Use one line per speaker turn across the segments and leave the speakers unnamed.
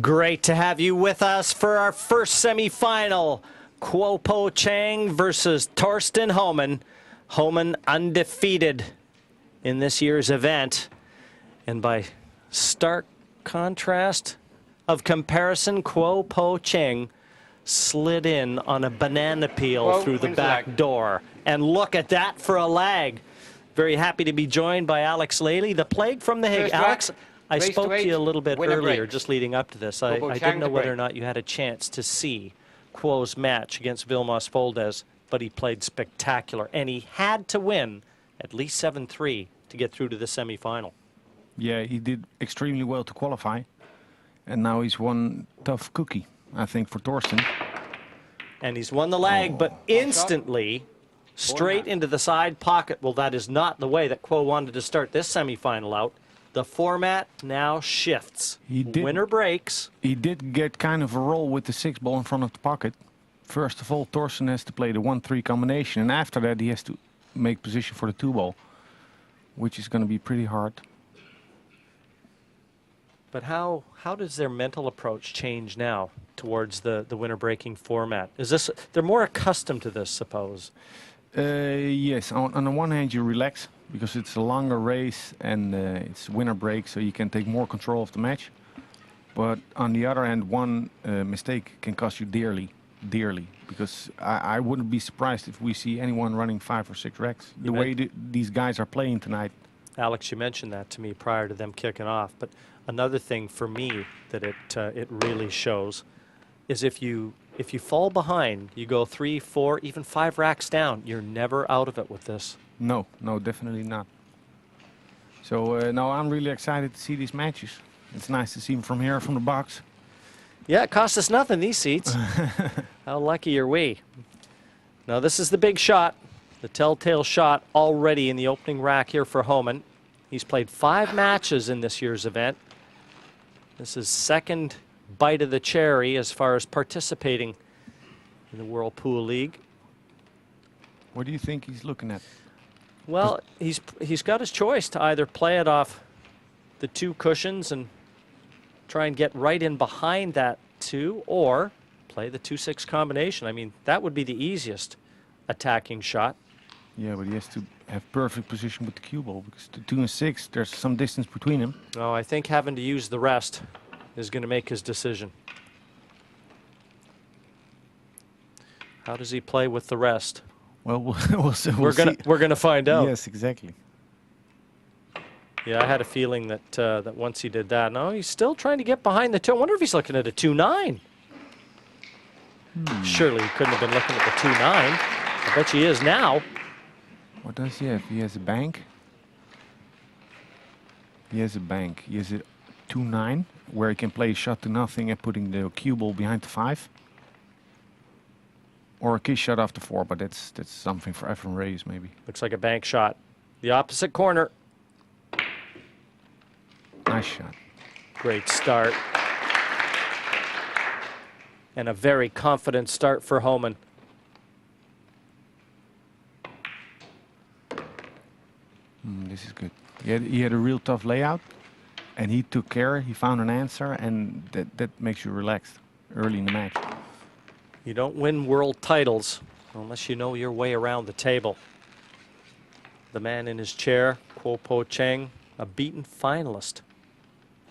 Great to have you with us for our first semifinal. Kuo-Hohman versus Kuo-Hohman. Hohman undefeated in this year's event. And by stark contrast of comparison, Kuo-Hohman slid in on a banana peel through the back door. And look at that for a lag. Very happy to be joined by Alex Lely, the plague from the Hague. Alex, I spoke to you a little bit earlier, just leading up to this. I didn't know whether or not you had a chance to see Kuo's match against Vilmos Foldes, but he played spectacular, and he had to win at least 7-3 to get through to the semifinal.
Yeah, he did extremely well to qualify, and now he's one tough cookie, I think, for Torsten.
And he's won the lag, but instantly straight into the side pocket. Well, that is not the way that Kuo wanted to start this semifinal out. The format now shifts. Winner breaks.
He did get kind of a roll with the 6-ball in front of the pocket. First of all, Torsten has to play the 1-3 combination, and after that he has to make position for the 2-ball, which is going to be pretty hard.
But how does their mental approach change now towards the winner-breaking format? Is this, they're more accustomed to this, suppose?
Yes, on the one hand you relax because it's a longer race and it's winner break, so you can take more control of the match. But on the other hand, one mistake can cost you dearly, because I wouldn't be surprised if we see anyone running 5 or 6 racks. The way these guys are playing tonight.
Alex, you mentioned that to me prior to them kicking off, but another thing for me that it really shows is if you fall behind, you go 3, 4, even 5 racks down, you're never out of it with this.
No, definitely not. So no, I'm really excited to see these matches. It's nice to see them from here, from the box.
Yeah, it cost us nothing, these seats. How lucky are we? Now this is the big shot, the telltale shot already in the opening rack here for Hohman. He's played 5 matches in this year's event. This is second bite of the cherry as far as participating in the Whirlpool League.
What do you think he's looking at?
Well, he's got his choice to either play it off the 2 cushions and try and get right in behind that 2, or play the 2-6 combination. I mean, that would be the easiest attacking shot.
Yeah, but he has to have perfect position with the cue ball, because the 2 and 6, there's some distance between them.
Oh, I think having to use the rest is going to make his decision. How does he play with the rest?
Well, we'll see.
We're gonna find out.
Yes, exactly.
Yeah, I had a feeling that that once he did that, no, he's still trying to get behind the 2. I wonder if he's looking at a 2-9. Surely he couldn't have been looking at the 2-9. I bet he is now.
What does he have? He has a bank. He has a bank. He has a 2-9, where he can play a shot to nothing and putting the cue ball behind the 5. Or a kiss shot off the 4, but that's something for Evan Reyes maybe.
Looks like a bank shot. The opposite corner.
Nice shot.
Great start. And a very confident start for Hohman.
This is good. He had a real tough layout, and he took care. He found an answer, and that makes you relaxed early in the match.
You don't win world titles unless you know your way around the table. The man in his chair, Kuo-Hohman, a beaten finalist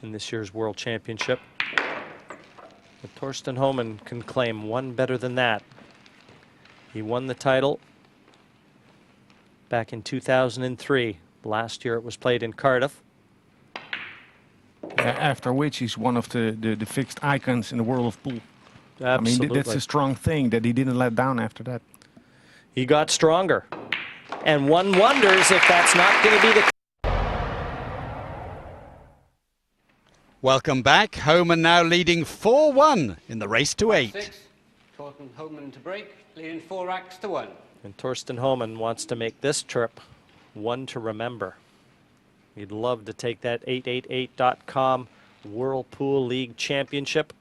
in this year's World Championship. But Torsten Hohman can claim one better than that. He won the title back in 2003. Last year it was played in Cardiff.
After which he's one of the fixed icons in the world of pool.
Absolutely.
I mean, that's a strong thing that he didn't let down after that.
He got stronger. And one wonders if that's not going to be the...
Welcome back. Hohman now leading 4-1 in the race to 8.
6. Torsten Hohman to break, leading 4 racks to 1.
And Torsten Hohman wants to make this trip one to remember. He'd love to take that 888.com Whirlpool League Championship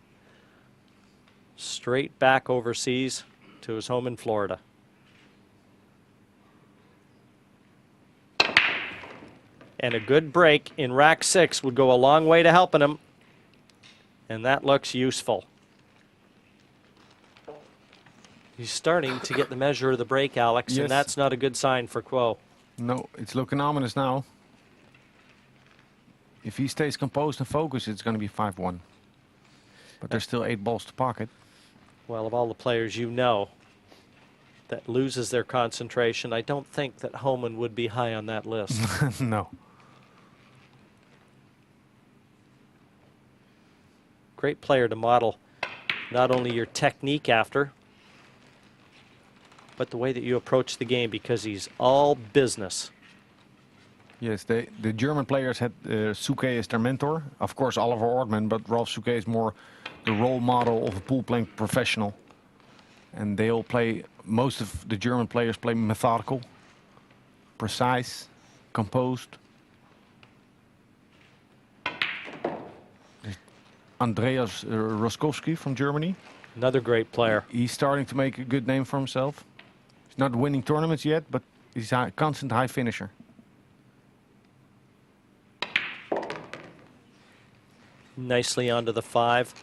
straight back overseas to his home in Florida. And a good break in rack 6 would go a long way to helping him. And that looks useful. He's starting to get the measure of the break, Alex,
Yes.
and that's not a good sign for Kuo.
No, it's looking ominous now. If he stays composed and focused, it's going to be 5-1. But there's still 8 balls to pocket.
Well, of all the players you know that loses their concentration, I don't think that Hohman would be high on that list.
No.
Great player to model not only your technique after, but the way that you approach the game, because he's all business.
Yes, the German players had Suke as their mentor. Of course, Oliver Ortman, but Rolf Suke is more the role model of a pool playing professional. And they all play, most of the German players play methodical, precise, composed. Andreas Roskowski from Germany.
Another great player.
He's starting to make a good name for himself. He's not winning tournaments yet, but he's a constant high finisher.
Nicely onto the 5.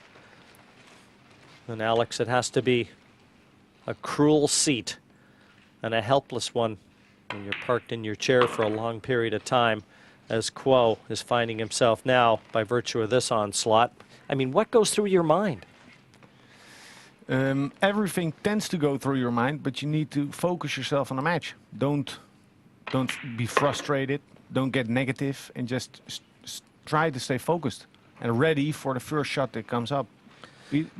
And Alex, it has to be a cruel seat and a helpless one when you're parked in your chair for a long period of time, as Kuo is finding himself now by virtue of this onslaught. I mean, what goes through your mind?
Everything tends to go through your mind, but you need to focus yourself on a match. Don't be frustrated. Don't get negative, and just try to stay focused and ready for the first shot that comes up.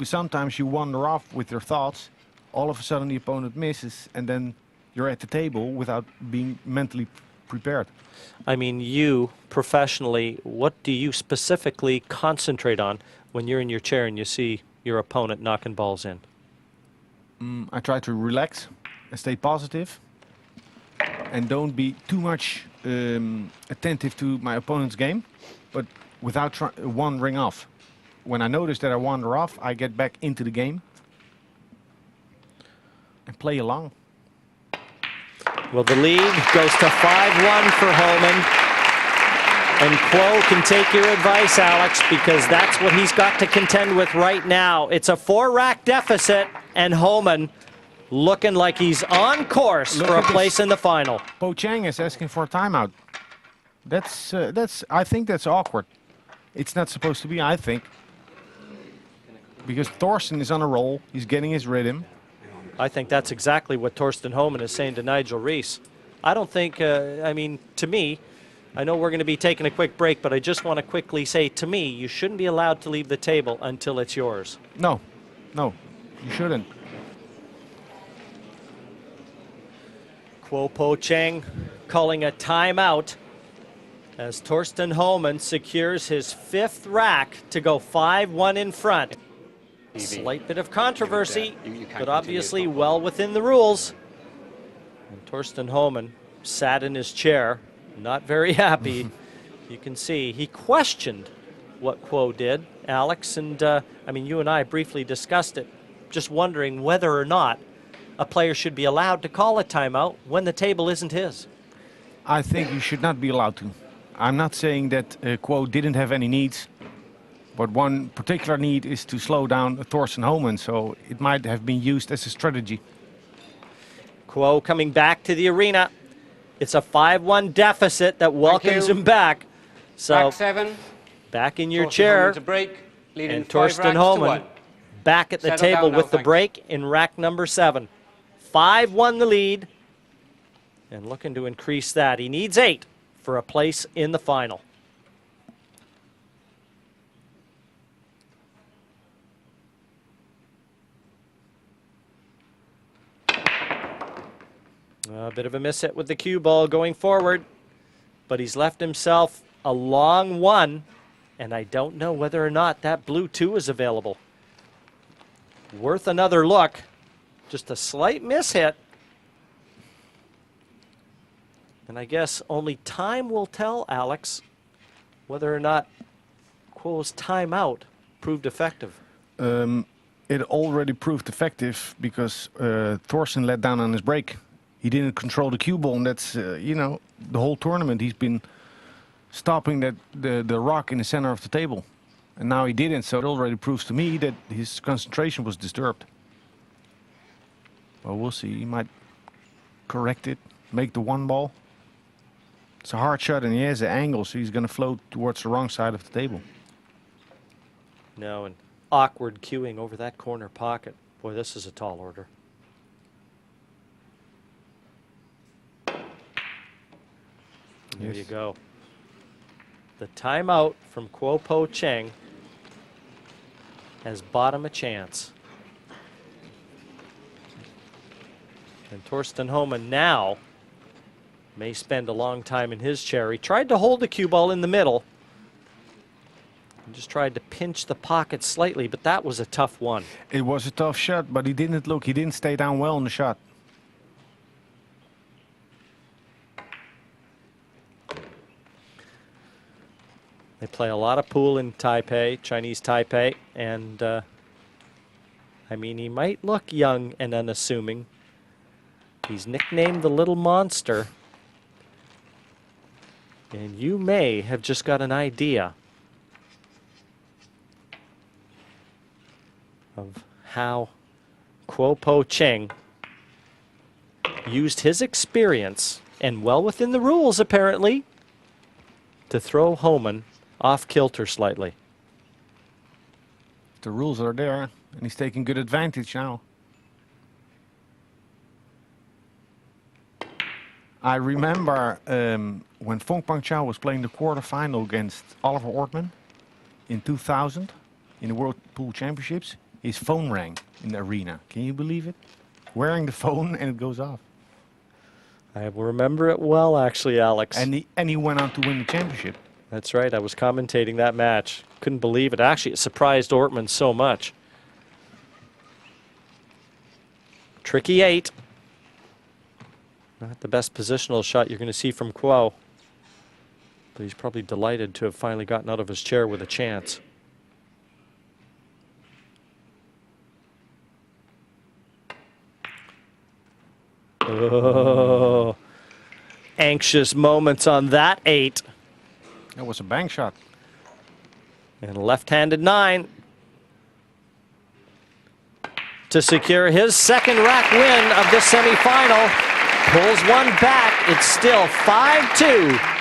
Sometimes you wander off with your thoughts. All of a sudden, the opponent misses, and then you're at the table without being mentally prepared.
I mean, you professionally, what do you specifically concentrate on when you're in your chair and you see your opponent knocking balls in?
I try to relax and stay positive, and don't be too much attentive to my opponent's game, but without wandering off. When I notice that I wander off, I get back into the game and play along.
Well, the lead goes to 5-1 for Hohman. And Kuo can take your advice, Alex, because that's what he's got to contend with right now. It's a 4-rack deficit, and Hohman looking like he's on course for a place in the final.
Po Chang is asking for a timeout. I think that's awkward. It's not supposed to be, I think. Because Thorsten is on a roll. He's getting his rhythm.
I think that's exactly what Torsten Hohman is saying to Nigel Rees. I don't think, I mean, to me, I know we're going to be taking a quick break, but I just want to quickly say, to me, you shouldn't be allowed to leave the table until it's yours.
No, you shouldn't.
Kuo Po Chang calling a timeout as Torsten Hohman secures his 5th rack to go 5-1 in front. Slight bit of controversy, but obviously well within the rules. And Torsten Hohman sat in his chair, not very happy. You can see he questioned what Kuo did, Alex, and I mean, you and I briefly discussed it, just wondering whether or not a player should be allowed to call a timeout when the table isn't his.
I think you should not be allowed to. I'm not saying that Kuo didn't have any needs, but one particular need is to slow down Torsten Hohman, so it might have been used as a strategy.
Kuo coming back to the arena. It's a 5-1 deficit that welcomes him back. So
Rack 7.
back in your
Torsten
chair,
Hohman to break, leading
and
5
Torsten
racks to
Hohman
1.
back at the
Settle
table
down now,
with the
thanks.
break in rack number 7. 5-1 the lead, and looking to increase that. He needs 8 for a place in the final. A bit of a miss hit with the cue ball going forward, but he's left himself a long 1, and I don't know whether or not that blue 2 is available. Worth another look. Just a slight miss hit. And I guess only time will tell, Alex, whether or not Kuo's timeout proved effective.
It already proved effective because Thorsten let down on his break. He didn't control the cue ball, and that's, you know, the whole tournament he's been stopping the rock in the center of the table. And now he didn't, so it already proves to me that his concentration was disturbed. Well, we'll see. He might correct it, make the one ball. It's a hard shot, and he has the angle, so he's going to float towards the wrong side of the table.
No, and awkward cueing over that corner pocket. Boy, this is a tall order. There you go. The timeout from Kuo-Ho-Chang has bought him a chance. And Torsten Hohmann now may spend a long time in his chair. He tried to hold the cue ball in the middle. He just tried to pinch the pocket slightly, but that was a tough one.
It was a tough shot, but he didn't stay down well in the shot.
They play a lot of pool in Taipei, Chinese Taipei, and I mean, he might look young and unassuming. He's nicknamed the Little Monster, and you may have just got an idea of how Kuo-Ho-Chang used his experience, and well within the rules apparently, to throw Hohmann off kilter slightly.
The rules are there, and he's taking good advantage now. I remember when Fong Pang Chao was playing the quarterfinal against Oliver Ortman in 2000 in the World Pool Championships, his phone rang in the arena. Can you believe it? Wearing the phone and it goes off.
I remember it well, actually, Alex.
And he went on to win the championship.
That's right. I was commentating that match. Couldn't believe it. Actually, it surprised Ortman so much. Tricky 8. Not the best positional shot you're going to see from Kuo. But he's probably delighted to have finally gotten out of his chair with a chance. Oh, anxious moments on that 8.
That was a bank shot.
And a left-handed 9 to secure his second rack win of the semifinal. Pulls one back. It's still 5-2.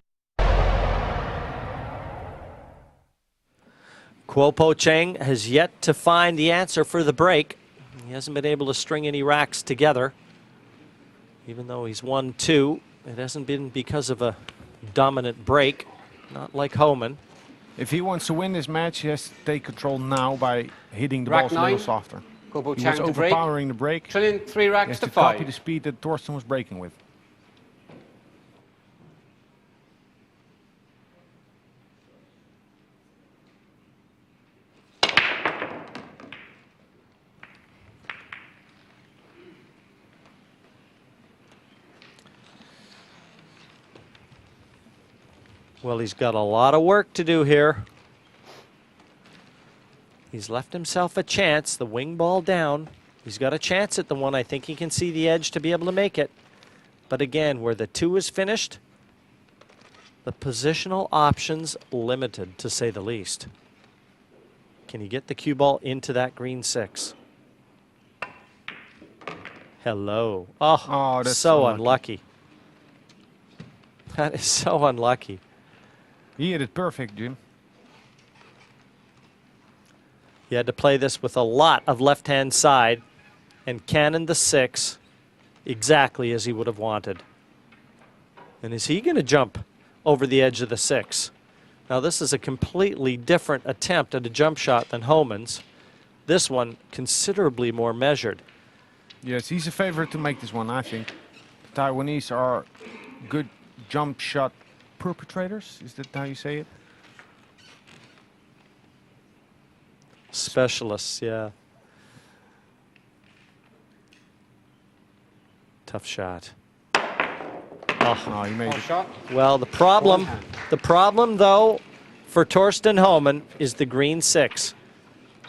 Kuo-Ho-Chang has yet to find the answer for the break. He hasn't been able to string any racks together. Even though he's won 2, it hasn't been because of a dominant break, not like Hohmann.
If he wants to win this match, he has to take control now by hitting the
Rack
balls a little
9.
softer. He
Kuo-Ho-Chang
was
to break.
overpowering the break.
Trillion, 3
He
racks
has
to
to copy
5.
the speed that Torsten was breaking with.
Well, he's got a lot of work to do here. He's left himself a chance, the wing ball down. He's got a chance at the one. I think he can see the edge to be able to make it. But again, where the 2 is finished, the positional options limited, to say the least. Can he get the cue ball into that green 6? Hello. Oh,
that's
so
unlucky.
unlucky. That is so unlucky.
He hit it perfect, Jim.
He had to play this with a lot of left-hand side and cannon the 6 exactly as he would have wanted. And is he going to jump over the edge of the 6? Now, this is a completely different attempt at a jump shot than Hohmann's. This one considerably more measured.
Yes, he's a favorite to make this one, I think. The Taiwanese are good jump shot perpetrators. Is that how you say it?
Specialists, yeah. Tough shot.
Oh, he made
Ball
it.
shot.
Well, the problem though for Torsten Hohmann is the green 6.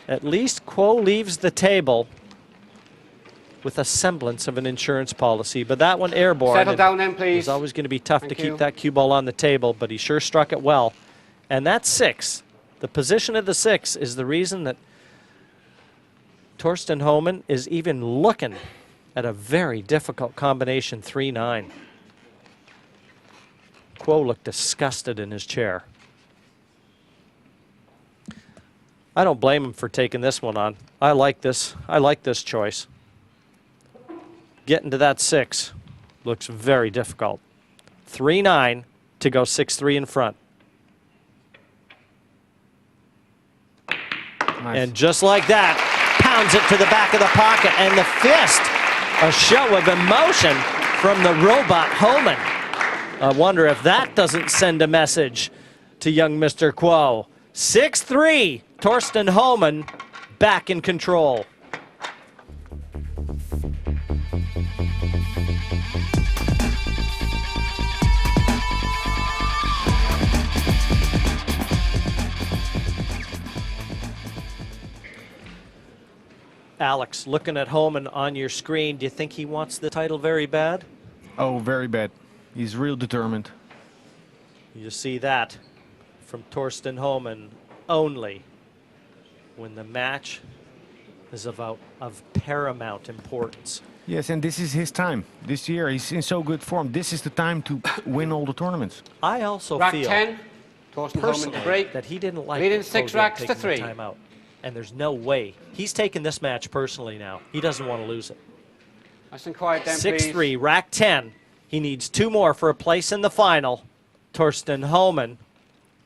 At least Kuo leaves the table with a semblance of an insurance policy, but that one airborne.
Settle down then,
It
please.
was always going to be tough to
Thank
keep
you.
that cue ball on the table, but he sure struck it well. And that 6 The position of the 6 is the reason that Torsten Hohmann is even looking at a very difficult combination 3-9. Kuo looked disgusted in his chair. I don't blame him for taking this one on. I like this. I like this choice. Getting to that 6 looks very difficult. 3-9 to go 6-3 in front.
Nice.
And just like that, pounds it to the back of the pocket, and the fist, a show of emotion from the robot Hohmann. I wonder if that doesn't send a message to young Mr. Kuo. 6-3, Torsten Hohmann back in control. Alex, looking at Hohmann on your screen, do you think he wants the title very bad?
Oh, very bad. He's real determined.
You see that from Torsten Hohmann only when the match is of paramount importance.
Yes, and this is his time. This year he's in so good form. This is the time to win all the tournaments.
I also
Rack
feel
10, Torsten Hohmann
personally
to break.
that he didn't like
Leading
that
6
Kuo
racks
taking
to
the
3.
timeout. And there's no way. He's taking this match personally now. He doesn't want to lose it.
Nice and quiet then,
6-3,
please.
rack 10. He needs 2 more for a place in the final. Torsten Hohmann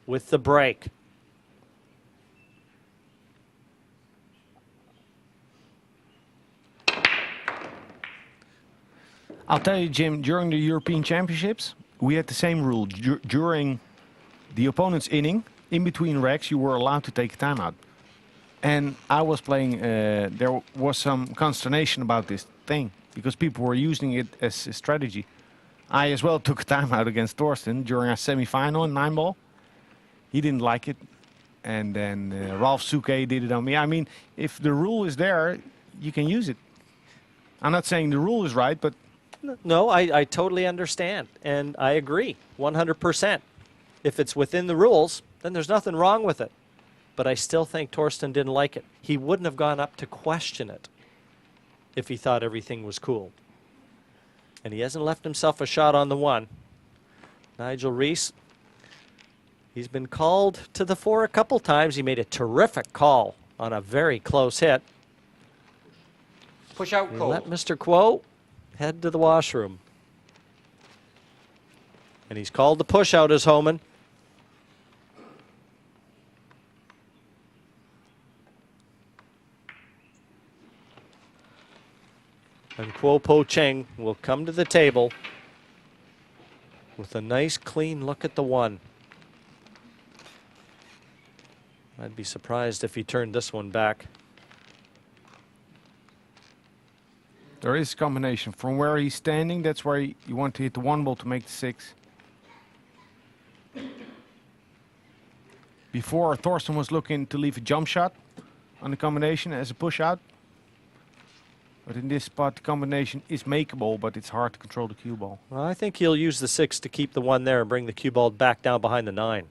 with the break.
I'll tell you, Jim, during the European Championships, we had the same rule. During the opponent's inning, in between racks, you were allowed to take a timeout. And I was playing, there was some consternation about this thing because people were using it as a strategy. I as well took a timeout against Torsten during our semi-final in 9-ball. He didn't like it. And then Ralph Suke did it on me. I mean, if the rule is there, you can use it. I'm not saying the rule is right, but...
No, I totally understand. And I agree, 100%. If it's within the rules, then there's nothing wrong with it. But I still think Torsten didn't like it. He wouldn't have gone up to question it if he thought everything was cool. And he hasn't left himself a shot on the 1. Nigel Reese, he's been called to the fore a couple times. He made a terrific call on a very close hit.
Push out
He
call.
let Mr. Kuo head to the washroom. And he's called the push out as Hohmann. And Kuo-Ho-Chang will come to the table with a nice clean look at the 1. I'd be surprised if he turned this one back.
There is a combination. From where he's standing, that's where you want to hit the 1 ball to make the 6. Before, Torsten was looking to leave a jump shot on the combination as a push out. But in this spot, the combination is makeable, but it's hard to control the cue ball.
Well, I think he'll use the 6 to keep the 1 there and bring the cue ball back down behind the 9.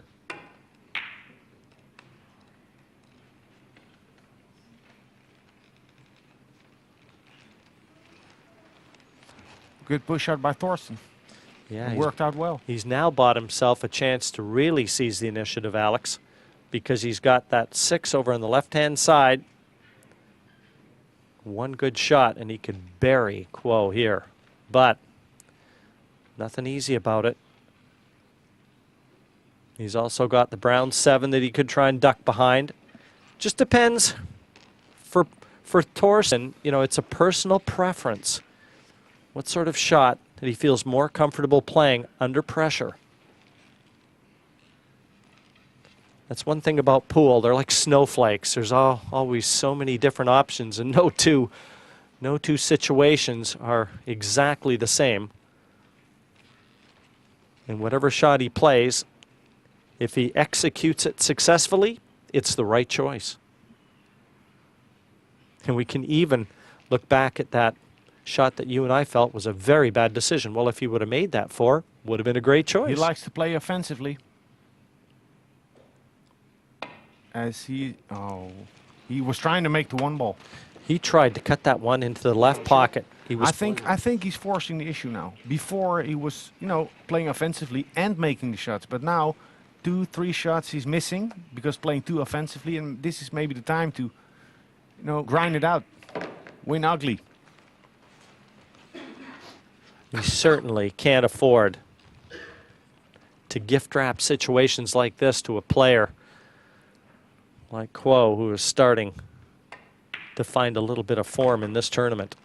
Good push out by Torsten.
Yeah,
It worked out well.
he's now bought himself a chance to really seize the initiative, Alex, because he's got that 6 over on the left-hand side. 1 good shot, and he could bury Kuo here. But nothing easy about it. He's also got the brown 7 that he could try and duck behind. Just depends. For Torsten, you know, it's a personal preference. What sort of shot that he feels more comfortable playing under pressure? That's one thing about pool. They're like snowflakes. There's always so many different options, and no two situations are exactly the same. And whatever shot he plays, if he executes it successfully, it's the right choice. And we can even look back at that shot that you and I felt was a very bad decision. Well, if he would have made that 4, would have been a great choice.
He likes to play offensively. as he was trying to make the one ball.
He tried to cut that one into the left pocket. He was
I think he's forcing the issue now. Before he was, playing offensively and making the shots, but now 2-3 shots he's missing because playing too offensively, and this is maybe the time to, grind it out, win ugly.
He certainly can't afford to gift wrap situations like this to a player like Kuo, who is starting to find a little bit of form in this tournament.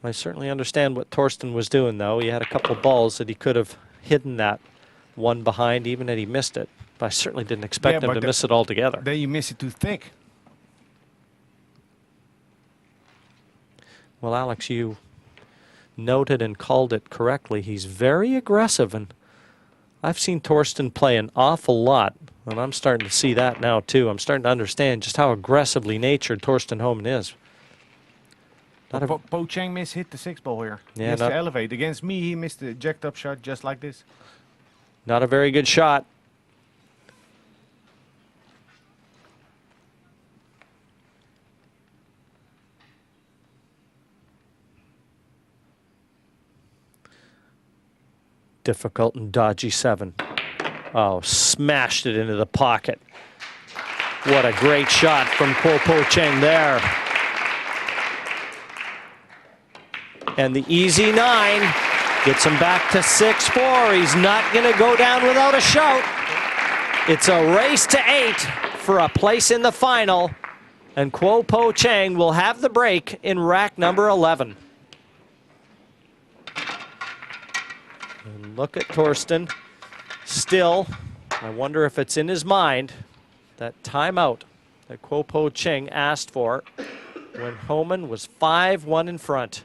I certainly understand what Torsten was doing, though. He had a couple balls that he could have hidden that one behind, even had he missed it. But I certainly didn't expect him to miss it altogether.
Then you miss it too thick.
Well, Alex, you noted and called it correctly. He's very aggressive, and I've seen Torsten play an awful lot, and I'm starting to see that now, too. I'm starting to understand just how aggressively natured Torsten Hohman is.
Po Cheng hit the 6-ball here.
Yeah,
he has to elevate. Against me, he missed the jacked up shot just like this.
Not a very good shot. Difficult and dodgy 7. Oh, smashed it into the pocket. What a great shot from Po Cheng there. And the easy 9 gets him back to 6-4. He's not going to go down without a shout. It's a race to 8 for a place in the final. And Po Cheng will have the break in rack number 11. And look at Torsten. Still, I wonder if it's in his mind, that timeout that Po Cheng asked for when Hohman was 5-1 in front.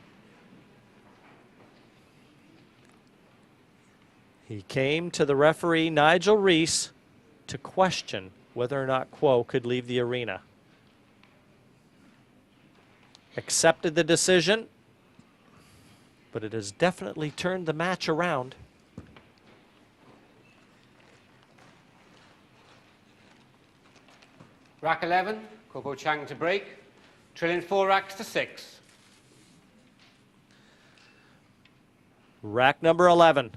He came to the referee, Nigel Reese, to question whether or not Kuo could leave the arena. Accepted the decision, but it has definitely turned the match around.
Rack 11, Kuo Cheng to break. Trilling 4 racks to 6.
Rack number 11.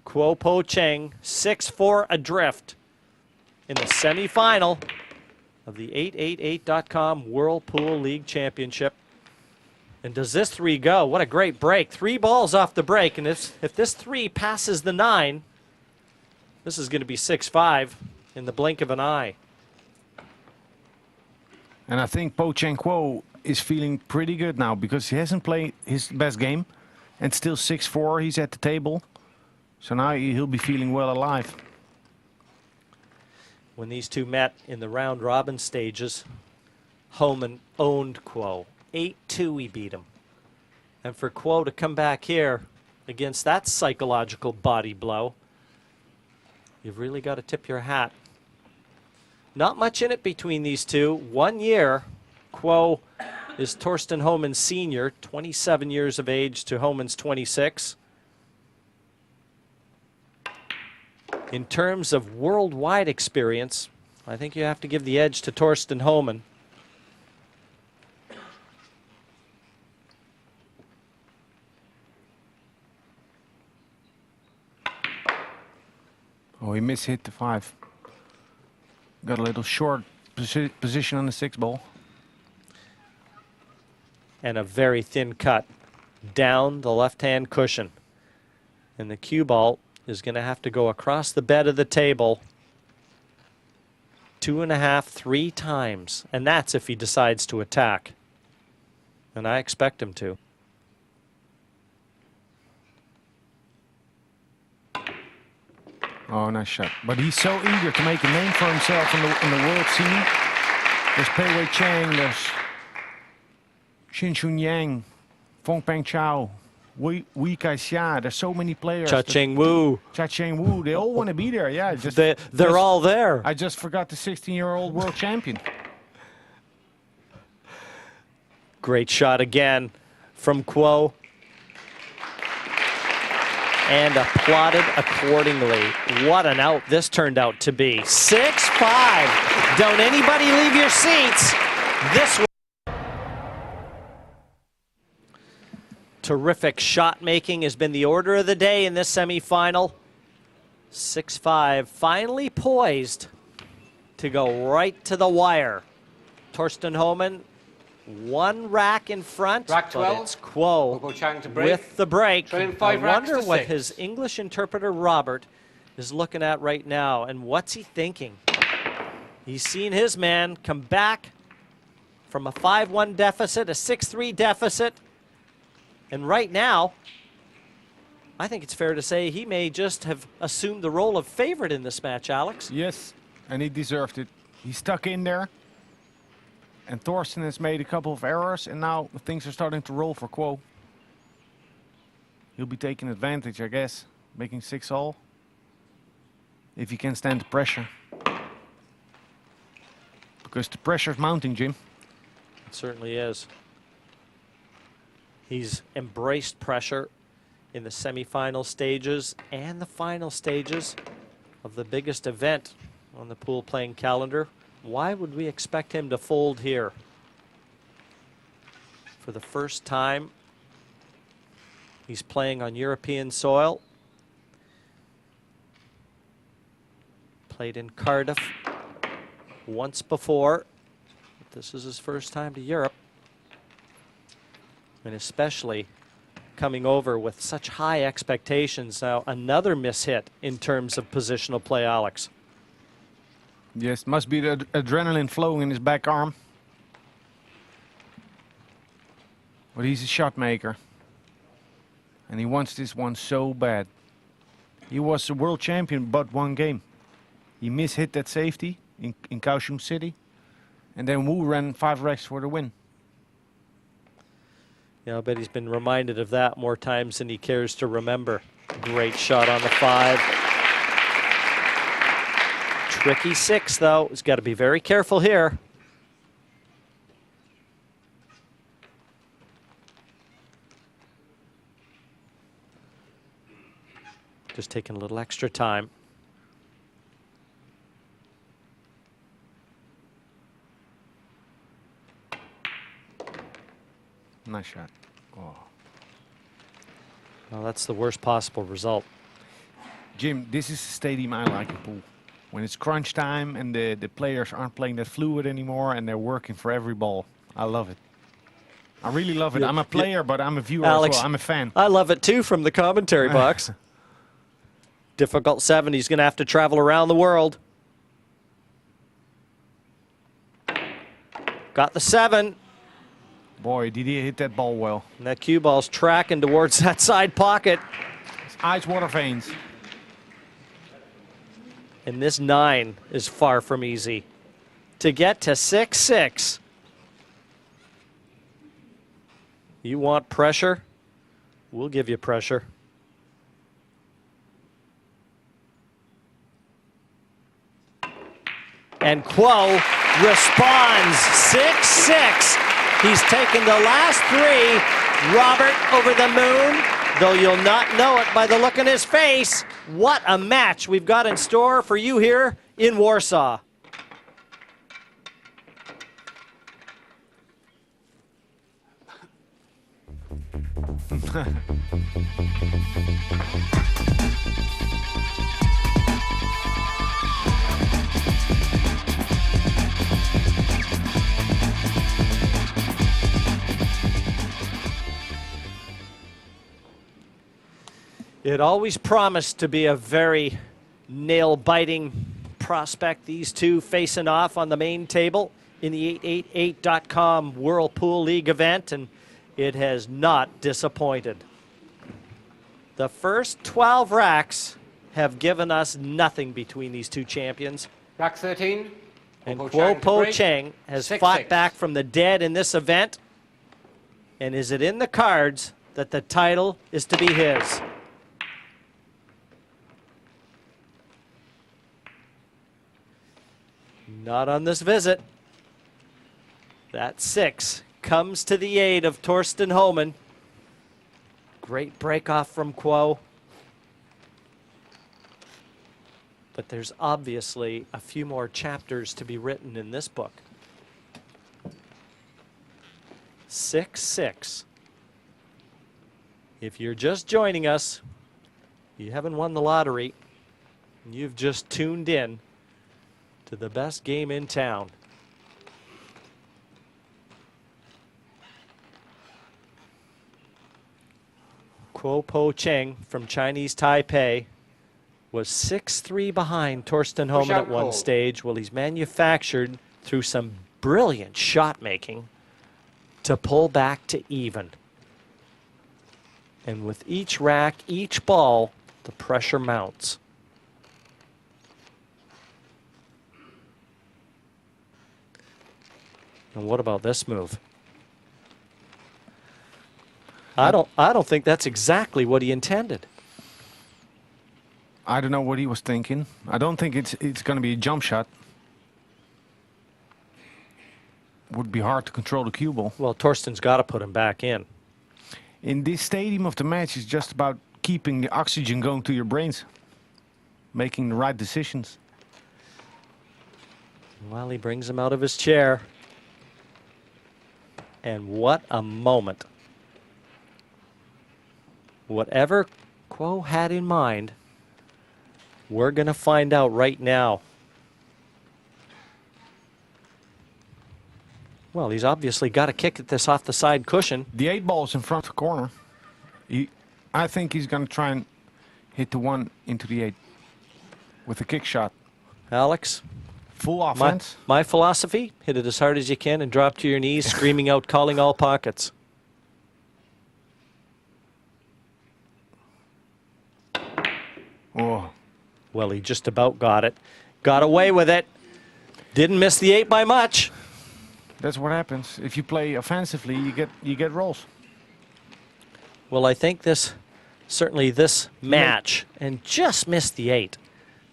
Kuo Cheng, 6-4 adrift in the semifinal of the 888.com Whirlpool League Championship. And does this 3 go? What a great break. 3 balls off the break, and if this 3 passes the 9, this is going to be 6-5 in the blink of an eye.
And I think Po Cheng Kuo is feeling pretty good now because he hasn't played his best game, and still 6-4, he's at the table. So now he'll be feeling well alive.
When these two met in the round robin stages, Hohman owned Kuo. 8-2 he beat him. And for Kuo to come back here against that psychological body blow, you've really got to tip your hat. Not much in it between these two. 1 year. Kuo is Torsten Hohman's senior, 27 years of age to Hohman's 26. In terms of worldwide experience, I think you have to give the edge to Torsten Hohman.
Oh, he mishit the 5. Got a little short position on the 6-ball.
And a very thin cut down the left-hand cushion. And the cue ball is going to have to go across the bed of the table 2.5, 3 times. And that's if he decides to attack. And I expect him to.
Oh, nice shot. But he's so eager to make a name for himself in the world scene. There's Pei Wei Chang, there's Xin Chun Yang, Fong Peng Chao, Wei Kai-xia. There's so many players.
Cha Cheng Wu.
Cha Cheng Wu. They all want to be there. Yeah,
They're all there.
I just forgot the 16-year-old world champion.
Great shot again from Kuo. and applauded accordingly. What an out this turned out to be. 6-5. Don't anybody leave your seats. This one. Terrific shot making has been the order of the day in this semifinal. 6-5, finally poised to go right to the wire. Torsten Hohman, one rack in front,
Rack 12.
but it's Kuo
Kuo-Hohman to break.
with the break.
Trailing
I
5 racks
wonder
to
what
6.
his English interpreter, Robert, is looking at right now, and what's he thinking? He's seen his man come back from a 5-1 deficit, a 6-3 deficit, and right now, I think it's fair to say he may just have assumed the role of favorite in this match, Alex.
Yes, and he deserved it. He stuck in there. And Torsten has made a couple of errors, and now things are starting to roll for Kuo. He'll be taking advantage, I guess, making 6-all. If he can stand the pressure. Because the pressure's mounting, Jim.
It certainly is. He's embraced pressure in the semifinal stages and the final stages of the biggest event on the pool playing calendar. Why would we expect him to fold here? For the first time, he's playing on European soil. Played in Cardiff once before. But this is his first time to Europe. And especially coming over with such high expectations. Now, another mishit in terms of positional play, Alex.
Yes, must be the adrenaline flowing in his back arm. But he's a shot maker. And he wants this one so bad. He was a world champion but one game. He mishit that safety in Kaohsiung City. And then Wu ran 5 racks for the win.
Yeah, I bet he's been reminded of that more times than he cares to remember. Great shot on the 5. Tricky 6, though. He's got to be very careful here. Just taking a little extra time.
Nice shot. Oh.
Well, that's the worst possible result.
Jim, this is the stadium I like in pool. When it's crunch time and the players aren't playing that fluid anymore and they're working for every ball. I love it. I really love it. I'm a player, but I'm a viewer
Alex,
as well. I'm a fan.
I love it too from the commentary box. Difficult 7. He's going to have to travel around the world. Got the 7.
Boy, did he hit that ball well.
And that cue ball's tracking towards that side pocket.
His eyes water veins.
And this 9 is far from easy. To get to 6-6. You want pressure? We'll give you pressure. And Kuo responds 6-6. He's taken the last 3. Robert over the moon, though you'll not know it by the look in his face. What a match we've got in store for you here in Warsaw. It always promised to be a very nail-biting prospect, these two facing off on the main table in the 888.com Whirlpool League event, and it has not disappointed. The first 12 racks have given us nothing between these two champions.
Rack 13.
And
Kuo-Hohman
Chang has
6-6.
fought back from the dead in this event. And is it in the cards that the title is to be his? Not on this visit. That 6 comes to the aid of Torsten Hohman. Great break off from Kuo. but there's obviously a few more chapters to be written in this book. 6-6. If you're just joining us, you haven't won the lottery, and you've just tuned in to the best game in town. Kuo-Hohman from Chinese Taipei was 6-3 behind Torsten
Push
Hohmann
out
at one
call.
stage. Well, he's manufactured through some brilliant shot making to pull back to even. And with each rack, each ball, the pressure mounts. And what about this move? I don't think that's exactly what he intended.
I don't know what he was thinking. I don't think it's going to be a jump shot. Would be hard to control the cue ball.
Well, Torsten's got to put him back in.
In this stadium of the match, it's just about keeping the oxygen going to your brains, making the right decisions.
Well, he brings him out of his chair. And what a moment. Whatever Kuo had in mind, we're going to find out right now. Well, he's obviously got to kick at this off the side cushion.
The 8 ball's in front of the corner. I think he's going to try and hit the 1 into the 8 with a kick shot.
Alex,
Full offense.
my philosophy, hit it as hard as you can and drop to your knees, screaming out, calling all pockets.
Oh,
Well, he just about got it. Got away with it. Didn't miss the 8 by much.
that's what happens. If you play offensively, you get rolls.
Well, I think certainly this match, and just missed the 8.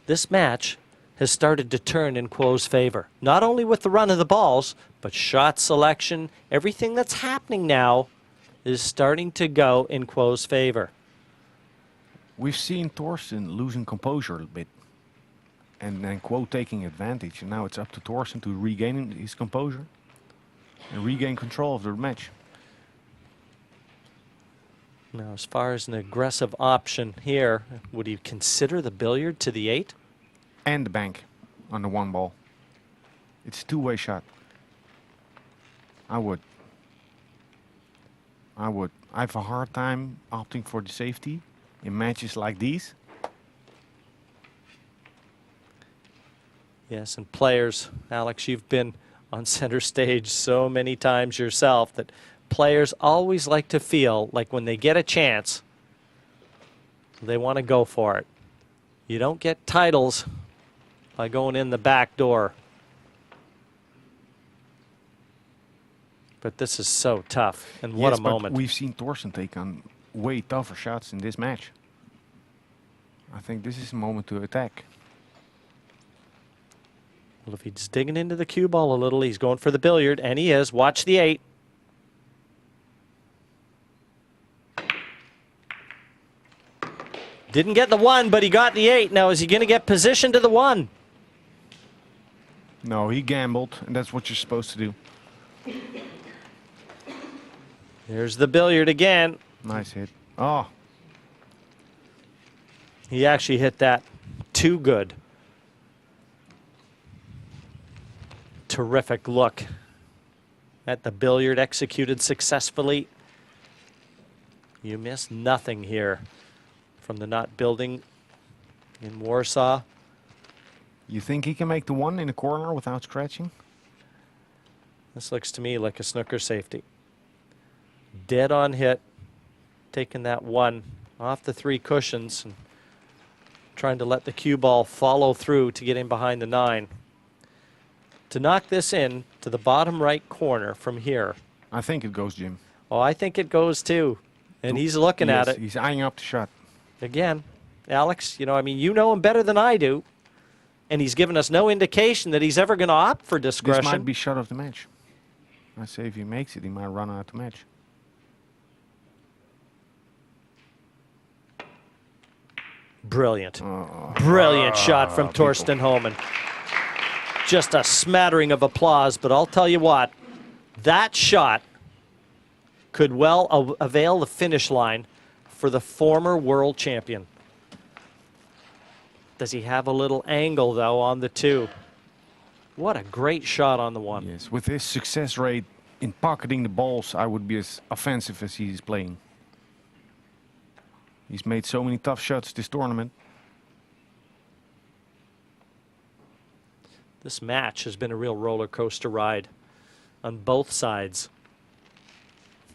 This match has started to turn in Kuo's favor. Not only with the run of the balls, but shot selection. Everything that's happening now is starting to go in Kuo's favor.
We've seen Torsten losing composure a bit. And then Kuo taking advantage. And now it's up to Torsten to regain his composure and regain control of the match.
Now, as far as an aggressive option here, would he consider the billiard to the 8?
And the bank on the 1 ball. It's a two-way shot. I would. I have a hard time opting for the safety in matches like these.
Yes, and players, Alex, you've been on center stage so many times yourself that players always like to feel like when they get a chance, they want to go for it. You don't get titles by going in the back door. But this is so tough, and what
Yes,
a
but
moment.
we've seen Torsten take on way tougher shots in this match. I think this is a moment to attack.
Well, if he's digging into the cue ball a little, he's going for the billiard, and he is. Watch the 8. Didn't get the 1, but he got the 8. Now, is he going to get position to the 1?
No, he gambled, and that's what you're supposed to do.
There's the billiard again.
Nice hit. Oh,
He actually hit that too good. Terrific look at the billiard executed successfully. You miss nothing here from the Knot building in Warsaw.
you think he can make the 1 in the corner without scratching?
This looks to me like a snooker safety. Dead on hit, taking that 1 off the 3 cushions and trying to let the cue ball follow through to get in behind the 9. To knock this in to the bottom right corner from here.
I think it goes, Jim.
Oh, I think it goes too. And he's looking at
Yes,
it.
He's eyeing up the shot.
Again, Alex, you know, I mean, you know him better than I do. And he's given us no indication that he's ever going to opt for discretion.
This might be shot of the match. I say if he makes it, he might run out the match.
Brilliant. Brilliant shot from Torsten Hohman. Just a smattering of applause, but I'll tell you what, that shot could well avail the finish line for the former world champion. Does he have a little angle, though, on the 2? What a great shot on the 1.
Yes, with his success rate in pocketing the balls, I would be as offensive as he's playing. He's made so many tough shots this tournament.
This match has been a real roller coaster ride on both sides.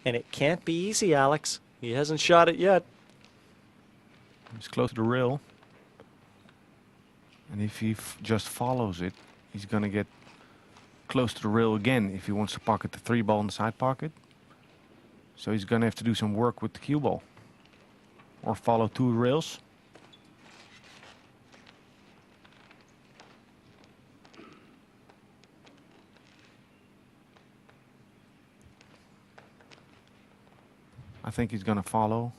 And it can't be easy, Alex. He hasn't shot it yet.
He's close to the rail. And if he just follows it, he's going to get close to the rail again if he wants to pocket the 3 ball in the side pocket. So he's going to have to do some work with the cue ball. Or follow 2 rails. I think he's going to follow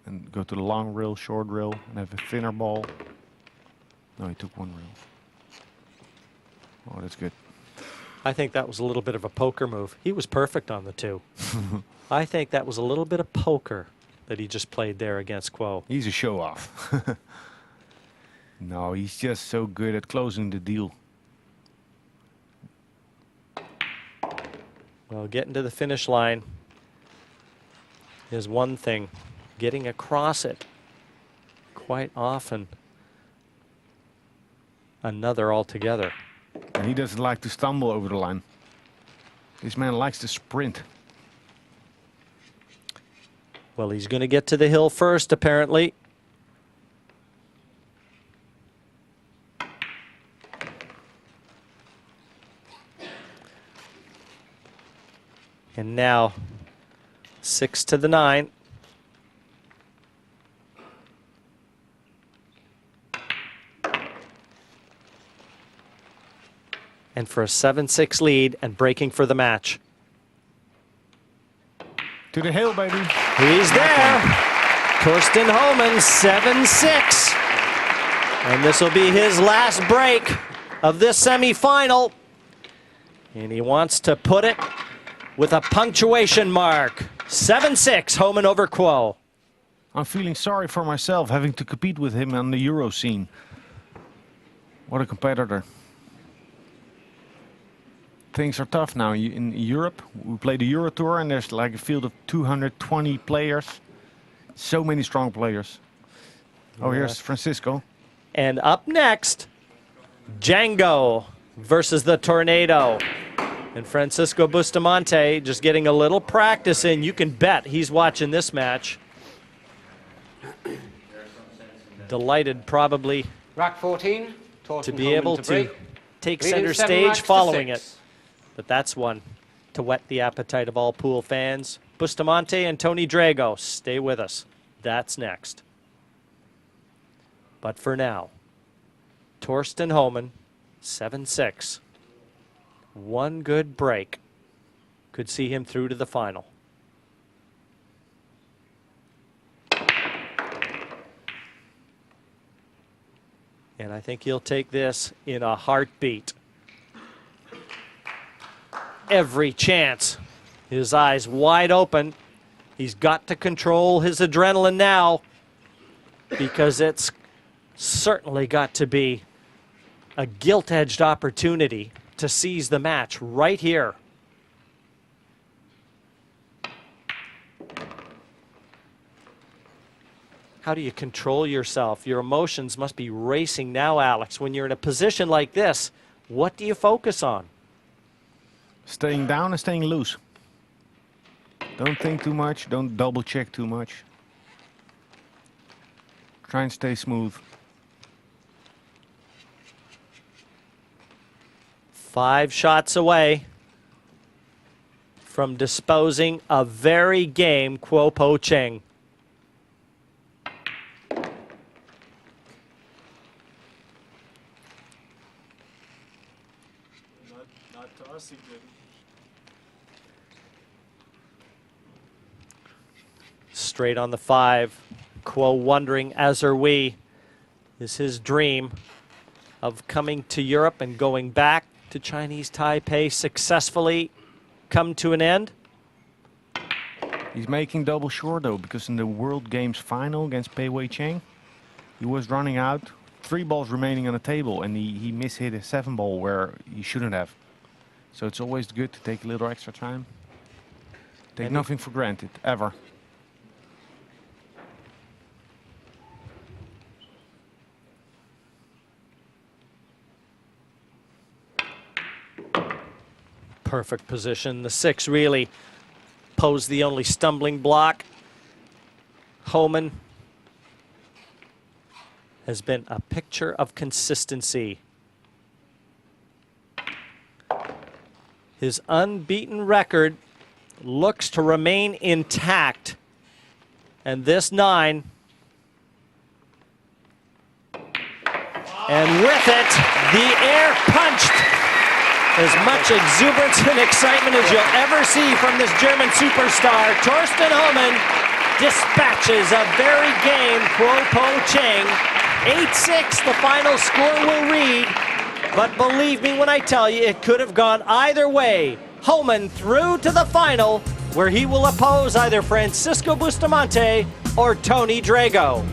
and go to the long rail, short rail, and have a thinner ball. No, he took 1 rail. Oh, that's good.
I think that was a little bit of a poker move. He was perfect on the 2. I think that was a little bit of poker that he just played there against Kuo.
He's a show-off. No, he's just so good at closing the deal.
Well, getting to the finish line is one thing. Getting across it quite often another altogether.
And he doesn't like to stumble over the line. This man likes to sprint.
Well, he's going to get to the hill first, apparently. And now, 6 to the 9. And for a 7-6 lead and breaking for the match.
To the hill, baby.
He's there. Torsten Hohman, 7-6. And this will be his last break of this semifinal. And he wants to put it with a punctuation mark. 7-6, Hohman over Kuo.
I'm feeling sorry for myself having to compete with him on the Euro scene. What a competitor. Things are tough now in Europe. We play the Euro Tour and there's like a field of 220 players. So many strong players. Oh, here's Francisco.
And up next, Django versus the Tornado. And Francisco Bustamante just getting a little practice in. You can bet he's watching this match. Delighted probably
Rack 14, Torsten
to be
Hohman
able
to
to
break.
take
Leading
center
7
stage
racks to
following
6.
it. But that's one to whet the appetite of all pool fans. Bustamante and Tony Drago, stay with us. That's next. But for now, Torsten Hohman, 7-6. One good break could see him through to the final. And I think he'll take this in a heartbeat. Every chance. His eyes wide open. He's got to control his adrenaline now because it's certainly got to be a gilt-edged opportunity to seize the match right here. How do you control yourself? Your emotions must be racing now, Alex. When you're in a position like this, what do you focus on?
Staying down and staying loose. Don't think too much. Don't double check too much. Try and stay smooth.
5 shots away from disposing a very game Kuo-Ho-Chang. Straight on the 5. Kuo wondering, as are we, is his dream of coming to Europe and going back to Chinese Taipei successfully come to an end?
He's making double sure though, because in the World Games final against Pei Wei Cheng, he was running out, 3 balls remaining on the table, and he mishit a 7 ball where he shouldn't have. So it's always good to take a little extra time. Take nothing for granted, ever.
Perfect position. The 6 really posed the only stumbling block. Hohman has been a picture of consistency. His unbeaten record looks to remain intact. And this 9. And with it, the air punched. As much exuberance and excitement as you'll ever see from this German superstar. Thorsten Hohmann dispatches a very game Kuo-Ho-Chang. 8-6 the final score will read. But believe me when I tell you, it could have gone either way. Hohmann through to the final, where he will oppose either Francisco Bustamante or Tony Drago.